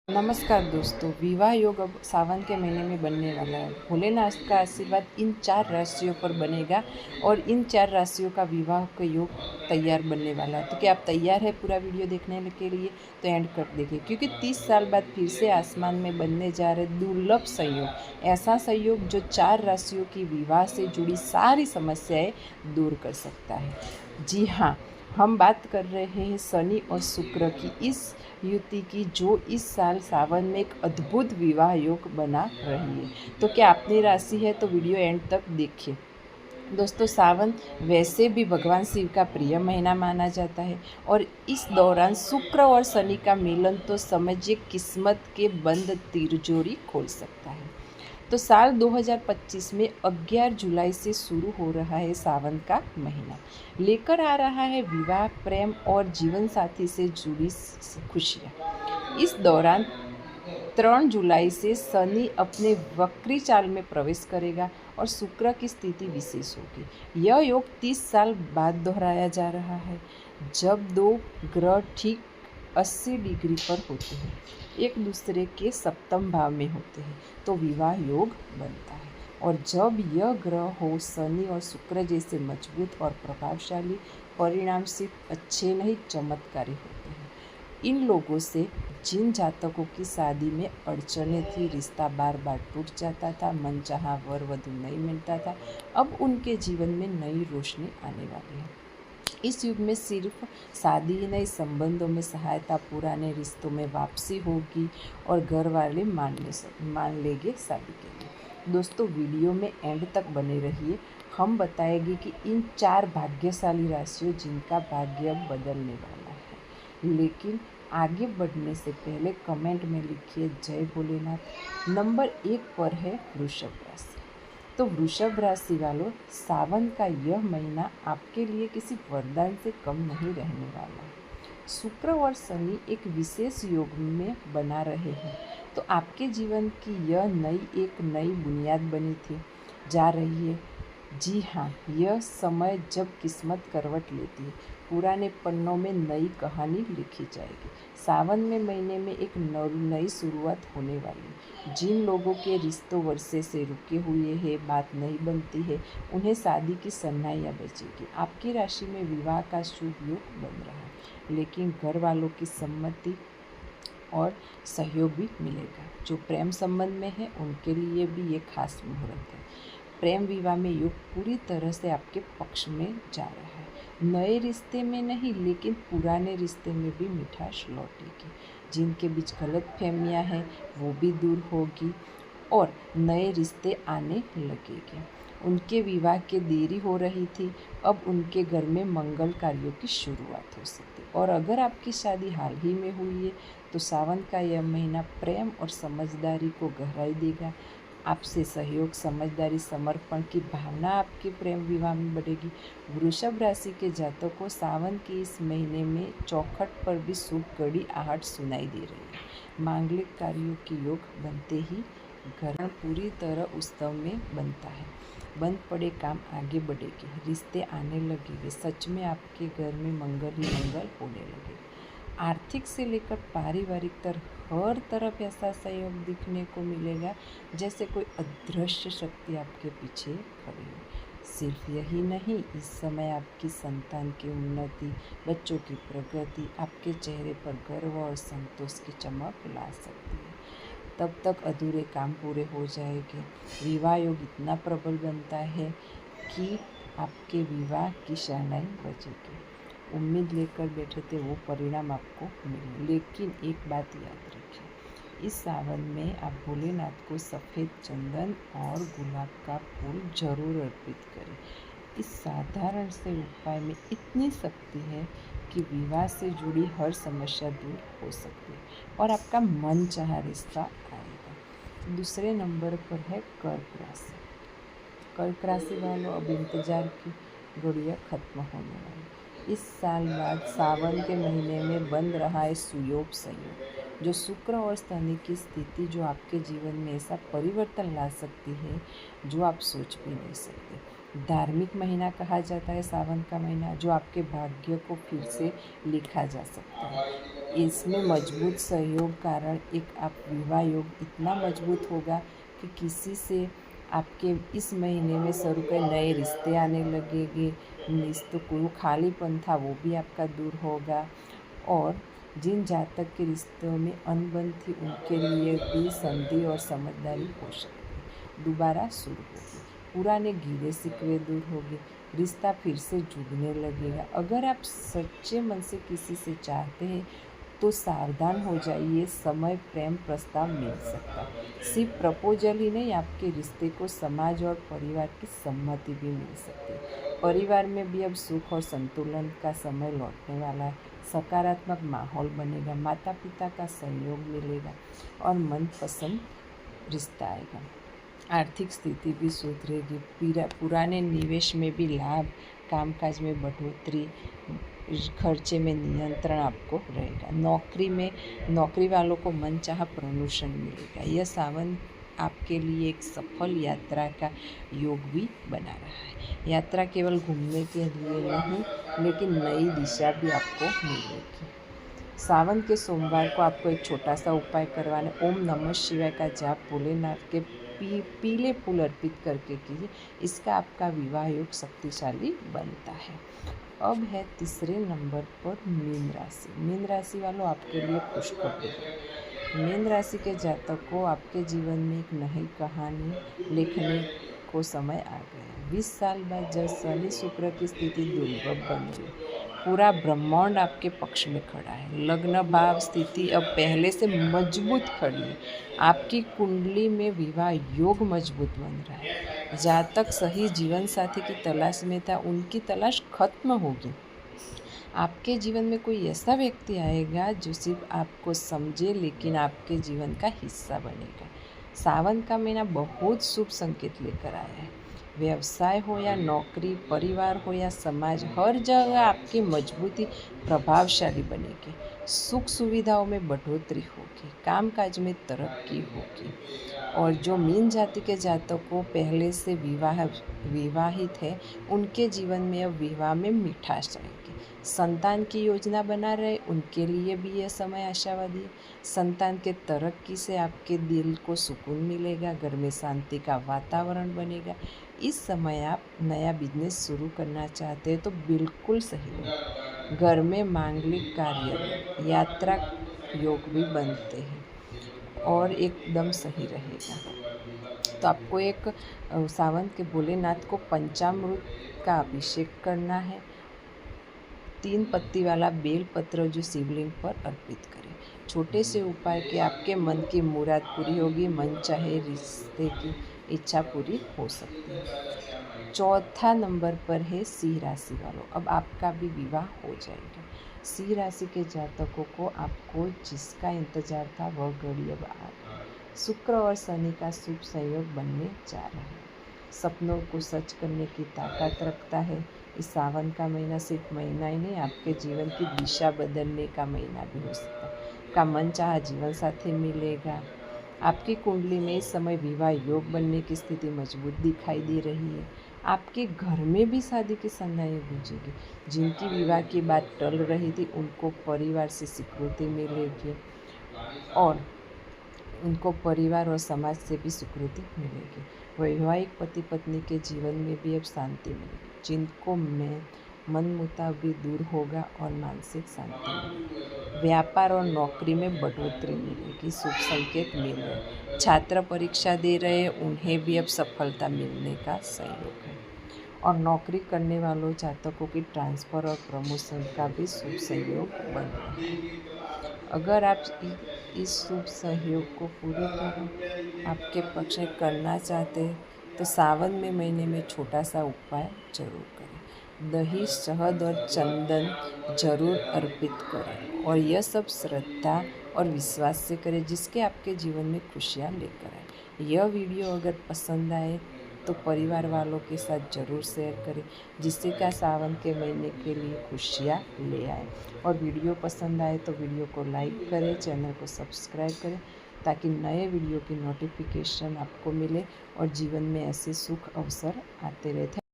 नमस्कार दोस्तों, विवाह योग अब सावन के महीने में बनने वाला है। भोलेनाथ का आशीर्वाद इन 4 राशियों पर बनेगा और इन 4 राशियों का विवाह का योग तैयार बनने वाला है। तो क्या आप तैयार हैं पूरा वीडियो देखने के लिए? तो एंड कर देखिए, क्योंकि 30 साल बाद फिर से आसमान में बनने जा रहे दुर्लभ संयोग, ऐसा संयोग जो 4 राशियों की विवाह से जुड़ी सारी समस्याएं दूर कर सकता है। जी हाँ, हम बात कर रहे हैं शनि और शुक्र की इस युति की, जो इस साल सावन में एक अद्भुत विवाह योग बना रही है। तो क्या अपनी राशि है? तो वीडियो एंड तक देखिए। दोस्तों, सावन वैसे भी भगवान शिव का प्रिय महीना माना जाता है और इस दौरान शुक्र और शनि का मिलन तो समझिए किस्मत के बंद तिजोरी खोल सकता है। तो साल 2025 में 11 जुलाई से शुरू हो रहा है सावन का महीना, लेकर आ रहा है विवाह, प्रेम और जीवन साथी से जुड़ी खुशियाँ। इस दौरान 3 जुलाई से शनि अपने वक्री चाल में प्रवेश करेगा और शुक्र की स्थिति विशेष होगी। यह योग 30 साल बाद दोहराया जा रहा है, जब दो ग्रह ठीक 80 डिग्री पर होते हैं, एक दूसरे के सप्तम भाव में होते हैं, तो विवाह योग बनता है। और जब यह ग्रह हो शनि और शुक्र जैसे मजबूत और प्रभावशाली, परिणाम सिर्फ अच्छे नहीं चमत्कारी होते हैं। इन लोगों से जिन जातकों की शादी में अड़चनें थी, रिश्ता बार बार टूट जाता था, मनचाहा वर वधू नहीं मिलता था, अब उनके जीवन में नई रोशनी आने वाली है। इस युग में सिर्फ शादी ही नहीं, संबंधों में सहायता, पुराने रिश्तों में वापसी होगी और घर वाले मान लेंगे शादी के लिए। दोस्तों, वीडियो में एंड तक बने रहिए। हम बताएंगे कि इन 4 भाग्यशाली राशियों जिनका भाग्य अब बदलने वाला है। लेकिन आगे बढ़ने से पहले कमेंट में लिखिए जय भोलेनाथ। नंबर 1 पर है वृषभ राशि। तो वृषभ राशि वालों, सावन का यह महीना आपके लिए किसी वरदान से कम नहीं रहने वाला है। शुक्र और शनि एक विशेष योग में बना रहे हैं, तो आपके जीवन की यह एक नई बुनियाद बनी थी जा रही है। जी हाँ, यह समय जब किस्मत करवट लेती है, पुराने पन्नों में नई कहानी लिखी जाएगी। सावन में महीने में एक नई शुरुआत होने वाली है। जिन लोगों के रिश्तों वर्षे से रुके हुए हैं, बात नहीं बनती है, उन्हें शादी की सन्नाइयाँ बचेगी। आपकी राशि में विवाह का शुभ योग बन रहा है, लेकिन घर वालों की सम्मति और सहयोग भी मिलेगा। जो प्रेम संबंध में है उनके लिए भी ये खास मुहूर्त है। प्रेम विवाह में योग पूरी तरह से आपके पक्ष में जा रहा है। नए रिश्ते में नहीं, लेकिन पुराने रिश्ते में भी मिठास लौटेगी। जिनके बीच गलतफहमियां हैं वो भी दूर होगी और नए रिश्ते आने लगेंगे। उनके विवाह के देरी हो रही थी, अब उनके घर में मंगल कार्यों की शुरुआत हो सकती है। और अगर आपकी शादी हाल ही में हुई है तो सावन का यह महीना प्रेम और समझदारी को गहराई देगा। आपसे सहयोग, समझदारी, समर्पण की भावना आपके प्रेम विवाह में बढ़ेगी। वृषभ राशि के जातकों को सावन के इस महीने में चौखट पर भी शुभ घड़ी आहट सुनाई दे रही है। मांगलिक कार्यों के योग बनते ही घर पूरी तरह उत्सव में बनता है। बंद पड़े काम आगे बढ़ेंगे, रिश्ते आने लगेंगे। सच में आपके घर में मंगल ही मंगल होने लगे। आर्थिक से लेकर पारिवारिक तक हर तरफ ऐसा सहयोग दिखने को मिलेगा जैसे कोई अदृश्य शक्ति आपके पीछे खड़ी हो। सिर्फ यही नहीं, इस समय आपकी संतान की उन्नति, बच्चों की प्रगति आपके चेहरे पर गर्व और संतोष की चमक ला सकती है। तब तक अधूरे काम पूरे हो जाएंगे। विवाह योग इतना प्रबल बनता है कि आपके विवाह की शहनाई बजेगी। उम्मीद लेकर बैठे थे वो परिणाम आपको मिले। लेकिन एक बात याद रखिए, इस सावन में आप भोलेनाथ को सफ़ेद चंदन और गुलाब का फूल जरूर अर्पित करें। इस साधारण से उपाय में इतनी शक्ति है कि विवाह से जुड़ी हर समस्या दूर हो सकती है और आपका मन चाहा रिश्ता आएगा। दूसरे नंबर पर है कर्क राशि। कर्क राशि वालों, अब इंतजार की घड़ियाँ खत्म होने वाली। इस साल बाद सावन के महीने में बन रहा है सुयोग संयोग, जो शुक्र और शनि की स्थिति जो आपके जीवन में ऐसा परिवर्तन ला सकती है जो आप सोच भी नहीं सकते। धार्मिक महीना कहा जाता है सावन का महीना, जो आपके भाग्य को फिर से लिखा जा सकता है। इसमें मजबूत सहयोग कारण एक आप विवाह योग इतना मजबूत होगा कि किसी से आपके इस महीने में शुरू के नए रिश्ते आने लगेंगे। रिश्तों को खालीपन था वो भी आपका दूर होगा, और जिन जातक के रिश्तों में अनबन थी उनके लिए भी संधि और समझदारी हो सकती है, दोबारा शुरू होगी। पुराने गिले शिकवे दूर होंगे, रिश्ता फिर से जुड़ने लगेगा। अगर आप सच्चे मन से किसी से चाहते हैं तो सावधान हो जाइए, समय प्रेम प्रस्ताव मिल सकता है। सिर्फ प्रपोजल ही नहीं, आपके रिश्ते को समाज और परिवार की सम्मति भी मिल सकती है। परिवार में भी अब सुख और संतुलन का समय लौटने वाला है। सकारात्मक माहौल बनेगा, माता पिता का सहयोग मिलेगा और मनपसंद रिश्ता आएगा। आर्थिक स्थिति भी सुधरेगी, पुराने निवेश में भी लाभ, कामकाज में बढ़ोतरी, खर्चे में नियंत्रण आपको रहेगा। नौकरी वालों को मनचाहा प्रमोशन मिलेगा। यह सावन आपके लिए एक सफल यात्रा का योग भी बना रहा है। यात्रा केवल घूमने के लिए नहीं, लेकिन नई दिशा भी आपको मिलेगी। सावन के सोमवार को आपको एक छोटा सा उपाय करवाना, ओम नमः शिवाय का जाप भोलेनाथ के पीले फूल अर्पित करके कीजिए। इसका आपका विवाह योग शक्तिशाली बनता है। अब है तीसरे नंबर पर मीन राशि। मीन राशि वालों, आपके लिए खुशखबरी है। मीन राशि के जातक को आपके जीवन में एक नई कहानी लिखने को समय आ गया। 20 साल बाद जब शनि शुक्र की स्थिति दुर्लभ बन गई, पूरा ब्रह्मांड आपके पक्ष में खड़ा है। लग्न भाव स्थिति अब पहले से मजबूत खड़ी है। आपकी कुंडली में विवाह योग मजबूत बन रहा है। जातक सही जीवन साथी की तलाश में था, उनकी तलाश खत्म होगी। आपके जीवन में कोई ऐसा व्यक्ति आएगा जो सिर्फ आपको समझे, लेकिन आपके जीवन का हिस्सा बनेगा। सावन का महीना बहुत शुभ संकेत लेकर आया है। व्यवसाय हो या नौकरी, परिवार हो या समाज, हर जगह आपकी मजबूती प्रभावशाली बनेगी। सुख सुविधाओं में बढ़ोतरी होगी, कामकाज में तरक्की होगी। और जो मीन जाति के जातकों पहले से विवाहित है, उनके जीवन में अब विवाह में मिठास आएगी। संतान की योजना बना रहे, उनके लिए भी यह समय आशावादी है। संतान के तरक्की से आपके दिल को सुकून मिलेगा, घर में शांति का वातावरण बनेगा। इस समय आप नया बिजनेस शुरू करना चाहते हैं तो बिल्कुल सही है। घर में मांगलिक कार्य, यात्रा योग भी बनते हैं और एकदम सही रहेगा। तो आपको एक सावन के भोलेनाथ को पंचामृत का अभिषेक करना है। 3 पत्ती वाला बेल पत्र जो शिवलिंग पर अर्पित करें। छोटे से उपाय के आपके मन की मुराद पूरी होगी, मन चाहे रिश्ते की इच्छा पूरी हो सकती है। चौथा नंबर पर है सिंह राशि वालों, अब आपका भी विवाह हो जाएगा। सिंह राशि के जातकों को आपको जिसका इंतजार था वह घड़ी अब आ गई। शुक्र और शनि का शुभ संयोग बनने जा रहा है। सपनों को सच करने की ताकत रखता है। इस सावन का महीना सिर्फ महीना ही नहीं, आपके जीवन की दिशा बदलने का महीना भी हो सकता है। का मन चाहा जीवन साथी मिलेगा। आपकी कुंडली में इस समय विवाह योग बनने की स्थिति मजबूत दिखाई दे रही है। आपके घर में भी शादी की संभावनाएं गूंजेगी। जिनकी विवाह की बात टल रही थी, उनको परिवार से स्वीकृति मिलेगी और उनको परिवार और समाज से भी स्वीकृति मिलेगी। वैवाहिक पति पत्नी के जीवन में भी अब शांति मिलेगी। जिनको मन मुताब भी दूर होगा और मानसिक शांति मिलेगी। व्यापार और नौकरी में बढ़ोतरी मिलेगी, शुभ संकेत मिल रहे। छात्र परीक्षा दे रहे हैं, उन्हें भी अब सफलता मिलने का सहयोग है। और नौकरी करने वालों जातकों की ट्रांसफ़र और प्रमोशन का भी शुभ सहयोग बन रहा है। अगर आप इस शुभ सहयोग को पूरी तरह आपके पक्ष में करना चाहते हैं तो सावन में महीने में छोटा सा उपाय जरूर करें। दही, शहद और चंदन जरूर अर्पित करें और यह सब श्रद्धा और विश्वास से करें, जिसके आपके जीवन में खुशियाँ लेकर आए। यह वीडियो अगर पसंद आए तो परिवार वालों के साथ ज़रूर शेयर करें, जिससे क्या सावन के महीने के लिए खुशियाँ ले आए। और वीडियो पसंद आए तो वीडियो को लाइक करें, चैनल को सब्सक्राइब करें, ताकि नए वीडियो की नोटिफिकेशन आपको मिले और जीवन में ऐसे सुख अवसर आते रहे।